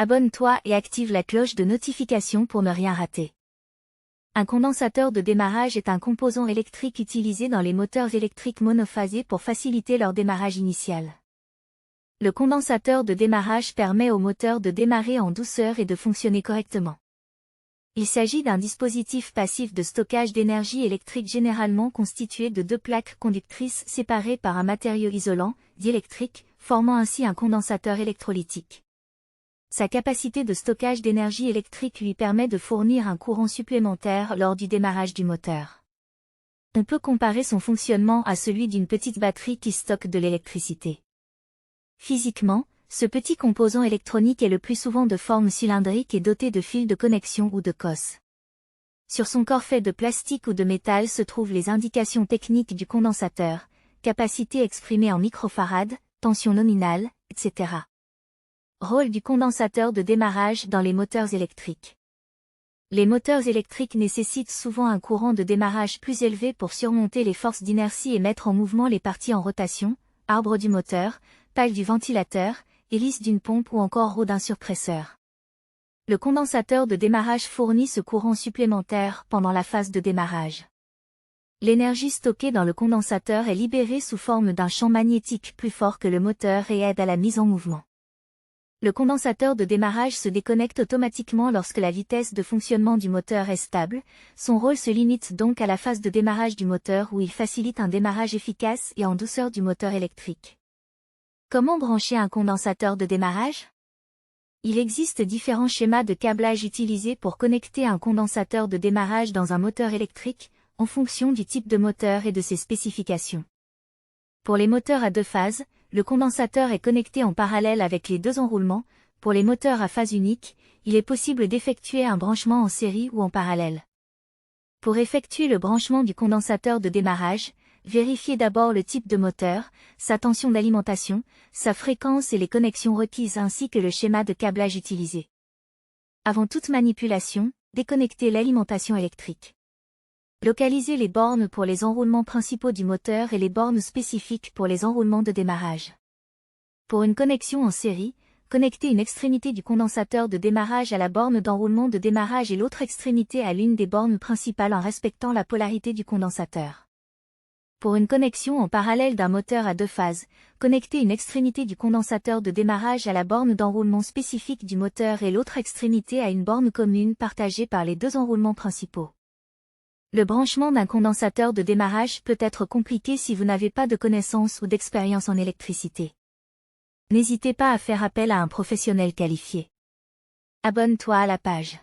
Abonne-toi et active la cloche de notification pour ne rien rater. Un condensateur de démarrage est un composant électrique utilisé dans les moteurs électriques monophasés pour faciliter leur démarrage initial. Le condensateur de démarrage permet au moteur de démarrer en douceur et de fonctionner correctement. Il s'agit d'un dispositif passif de stockage d'énergie électrique généralement constitué de deux plaques conductrices séparées par un matériau isolant, diélectrique, formant ainsi un condensateur électrolytique. Sa capacité de stockage d'énergie électrique lui permet de fournir un courant supplémentaire lors du démarrage du moteur. On peut comparer son fonctionnement à celui d'une petite batterie qui stocke de l'électricité. Physiquement, ce petit composant électronique est le plus souvent de forme cylindrique et doté de fils de connexion ou de cosses. Sur son corps fait de plastique ou de métal se trouvent les indications techniques du condensateur, capacité exprimée en microfarad, tension nominale, etc. Rôle du condensateur de démarrage dans les moteurs électriques. Les moteurs électriques nécessitent souvent un courant de démarrage plus élevé pour surmonter les forces d'inertie et mettre en mouvement les parties en rotation, arbre du moteur, pale du ventilateur, hélice d'une pompe ou encore roue d'un surpresseur. Le condensateur de démarrage fournit ce courant supplémentaire pendant la phase de démarrage. L'énergie stockée dans le condensateur est libérée sous forme d'un champ magnétique plus fort que le moteur et aide à la mise en mouvement. Le condensateur de démarrage se déconnecte automatiquement lorsque la vitesse de fonctionnement du moteur est stable, son rôle se limite donc à la phase de démarrage du moteur où il facilite un démarrage efficace et en douceur du moteur électrique. Comment brancher un condensateur de démarrage? Il existe différents schémas de câblage utilisés pour connecter un condensateur de démarrage dans un moteur électrique, en fonction du type de moteur et de ses spécifications. Pour les moteurs à deux phases, le condensateur est connecté en parallèle avec les deux enroulements. Pour les moteurs à phase unique, il est possible d'effectuer un branchement en série ou en parallèle. Pour effectuer le branchement du condensateur de démarrage, vérifiez d'abord le type de moteur, sa tension d'alimentation, sa fréquence et les connexions requises ainsi que le schéma de câblage utilisé. Avant toute manipulation, déconnectez l'alimentation électrique. Localisez les bornes pour les enroulements principaux du moteur et les bornes spécifiques pour les enroulements de démarrage. Pour une connexion en série, connectez une extrémité du condensateur de démarrage à la borne d'enroulement de démarrage et l'autre extrémité à l'une des bornes principales en respectant la polarité du condensateur. Pour une connexion en parallèle d'un moteur à deux phases, connectez une extrémité du condensateur de démarrage à la borne d'enroulement spécifique du moteur et l'autre extrémité à une borne commune partagée par les deux enroulements principaux. Le branchement d'un condensateur de démarrage peut être compliqué si vous n'avez pas de connaissances ou d'expérience en électricité. N'hésitez pas à faire appel à un professionnel qualifié. Abonne-toi à la page.